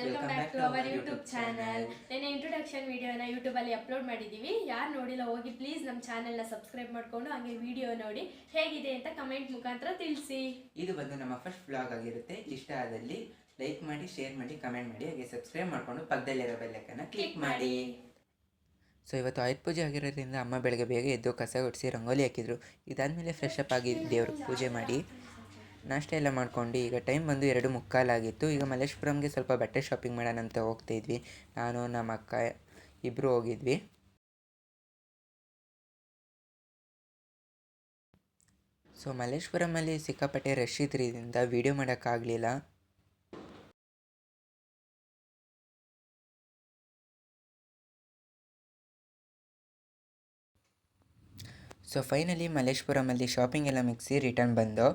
Welcome back to our YouTube channel. ನೆನ್ನೆ introduction ವಿಡಿಯೋನ ಯೂಟ್ಯೂಬಲ್ಲಿ ಅಪ್ಲೋಡ್ ಮಾಡಿದ್ದೀವಿ. ಯಾರು ನೋಡಿಲ್ಲ ಹೋಗಿ ಪ್ಲೀಸ್ ನಮ್ಮ ಚಾನಲ್ನ ಸಬ್ಸ್ಕ್ರೈಬ್ ಮಾಡಿಕೊಂಡು ಹಾಗೆ ವಿಡಿಯೋ ನೋಡಿ ಹೇಗಿದೆ ಅಂತ ಕಮೆಂಟ್ ಮುಖಾಂತರ ತಿಳಿಸಿ. ಇದು ಬಂದು ನಮ್ಮ ಫಸ್ಟ್ ವ್ಲಾಗ್ ಆಗಿರುತ್ತೆ. ಇಷ್ಟ ಆದಲ್ಲಿ ಲೈಕ್ ಮಾಡಿ, ಶೇರ್ ಮಾಡಿ, ಕಮೆಂಟ್ ಮಾಡಿ, ಹಾಗೆ ಸಬ್ಸ್ಕ್ರೈಬ್ ಮಾಡಿಕೊಂಡು ಪಕ್ಕದಲ್ಲಿರೋ ಬೆಲ್ ಐಕಾನ್ನ ಕ್ಲಿಕ್ ಮಾಡಿ. ಸೊ ಇವತ್ತು ಆಯುಧ ಪೂಜೆ ಆಗಿರೋದ್ರಿಂದ ಅಮ್ಮ ಬೆಳಗ್ಗೆ ಬೇಗ ಎದ್ದು ಕಸ ಗುಡಿಸಿ ರಂಗೋಲಿ ಹಾಕಿದ್ರು. ಇದಾದಮೇಲೆ ಫ್ರೆಶ್ ಅಪ್ ಆಗಿ ದೇವ್ರಿಗೆ ಪೂಜೆ ಮಾಡಿ ನಾಷ್ಟ ಎಲ್ಲ ಮಾಡ್ಕೊಂಡು ಈಗ ಟೈಮ್ ಬಂದು 2:45 ಆಗಿತ್ತು. ಈಗ ಮಲ್ಲೇಶ್ವರಂಗೆ ಸ್ವಲ್ಪ ಬಟ್ಟೆ ಶಾಪಿಂಗ್ ಮಾಡೋಣ ಅಂತ ಹೋಗ್ತಾಯಿದ್ವಿ. ನಾನು ನಮ್ಮ ಅಕ್ಕ ಇಬ್ಬರು ಹೋಗಿದ್ವಿ. ಸೊ ಮಲ್ಲೇಶ್ವರಮಲ್ಲಿ ಸಿಕ್ಕಾಪಟ್ಟೆ ರಶ್ ಇದ್ರಿಂದ ವೀಡಿಯೋ ಮಾಡೋಕ್ಕಾಗಲಿಲ್ಲ. ಸೊ ಫೈನಲಿ ಮಲ್ಲೇಶ್ವರಮಲ್ಲಿ ಶಾಪಿಂಗ್ ಎಲ್ಲ ಮುಗಿಸಿ ರಿಟರ್ನ್ ಬಂದು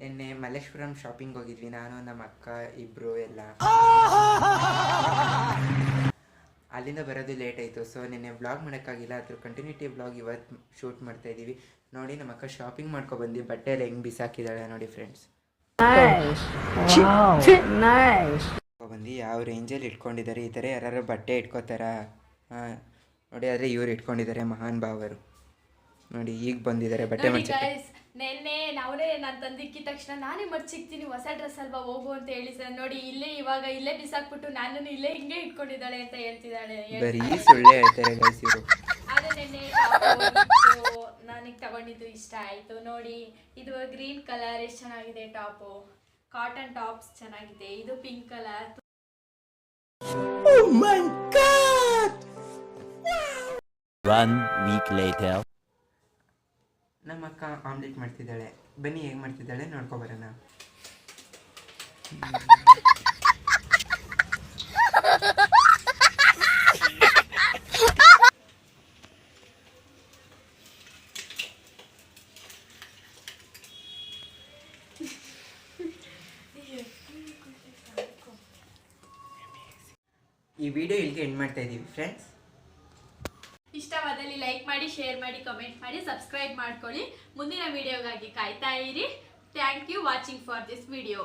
ನಿನ್ನೆ ಮಲ್ಲೇಶ್ವರಂ ಶಾಪಿಂಗ್ ಹೋಗಿದ್ವಿ. ನಾನು ನಮ್ಮ ಅಕ್ಕ ಇಬ್ಬರು ಎಲ್ಲ. ಅಲ್ಲಿಂದ ಬರೋದು ಲೇಟ್ ಆಯಿತು. ಸೊ ನಿನ್ನೆ ಬ್ಲಾಗ್ ಮಾಡೋಕ್ಕಾಗಿಲ್ಲ. ಅದ್ರ ಕಂಟಿನ್ಯೂಟಿ ಬ್ಲಾಗ್ ಇವತ್ತು ಶೂಟ್ ಮಾಡ್ತಾಯಿದ್ದೀವಿ. ನೋಡಿ ನಮ್ಮ ಅಕ್ಕ ಶಾಪಿಂಗ್ ಮಾಡ್ಕೊಬಂದು ಬಟ್ಟೆ ಎಲ್ಲ ಹೆಂಗೆ ಬಿಸಾಕಿದ್ದಾಳೆ ನೋಡಿ ಫ್ರೆಂಡ್ಸ್. ಬಂದು ಯಾವ ರೇಂಜಲ್ಲಿ ಇಟ್ಕೊಂಡಿದ್ದಾರೆ. ಈ ಥರ ಯಾರು ಬಟ್ಟೆ ಇಟ್ಕೋತಾರ? ಹಾಂ ನೋಡಿ, ಆದರೆ ಇವ್ರು ಇಟ್ಕೊಂಡಿದ್ದಾರೆ ಮಹಾನ್ ಭಾವರು. ನೋಡಿ ಈಗ ಬಂದಿದ್ದಾರೆ ಬಟ್ಟೆ ಮಡ್ಚಕ್ಕೆ. ನೆನ್ನೆ ನಾವೇ ನಾನು ತಂದಿಕ್ಕಿದ ತಕ್ಷಣ ನಾನೇ ಮಡ್ಚಿಕ್ತೀನಿ, ಹೊಸ ಡ್ರೆಸ್ ಅಲ್ವಾ ಹೋಗು ಅಂತ ಹೇಳಿ ಸರ್. ನೋಡಿ ಇಲ್ಲೇ ಬಿಸಾಕ್ಬಿಟ್ಟು ನಾನು ಇಲ್ಲೇ ಹಿಂಗೆ ಇಟ್ಕೊಂಡಿದ್ದಾಳೆ ಅಂತ ಹೇಳ್ತಿದ್ದಾಳೆ. ಬರೀ ಸುಳ್ಳೆ ಹೇಳ್ತಾರೆ ಗೈಸ್ ಇವರು. ಆದರೆ ನೆನ್ನೆ ನನಗೆ ತಗೊಂಡಿದ್ದು ಇಷ್ಟ ಆಯಿತು. ನೋಡಿ ಇದು ಗ್ರೀನ್ ಕಲರ್ ಎಷ್ಟು ಚೆನ್ನಾಗಿದೆ ಟಾಪು. ಕಾಟನ್ ಟಾಪ್ಸ್ ಚೆನ್ನಾಗಿದೆ. ಇದು pink colour. One week later. ನಮ್ಮ ಅಕ್ಕ ಆಮ್ಲೆಟ್ ಮಾಡ್ತಿದ್ದಾಳೆ. ಬನ್ನಿ ಹೇಗೆ ಮಾಡ್ತಿದ್ದಾಳೆ ನೋಡ್ಕೊಬರೋಣ. ಈ ವಿಡಿಯೋ ಇಲ್ಲಿಗೆ ಎಂಡ್ ಮಾಡ್ತಾ ಇದ್ದೀವಿ ಫ್ರೆಂಡ್ಸ್. ಇಷ್ಟವಾದಲ್ಲಿ ಲೈಕ್ ಮಾಡಿ, ಶೇರ್ ಮಾಡಿ, ಕಮೆಂಟ್ ಮಾಡಿ, ಸಬ್ಸ್ಕ್ರೈಬ್ ಮಾಡ್ಕೊಳ್ಳಿ. ಮುಂದಿನ ವಿಡಿಯೋಗಾಗಿ ಕಾಯ್ತಾ ಇರಿ. Thank you watching for this video.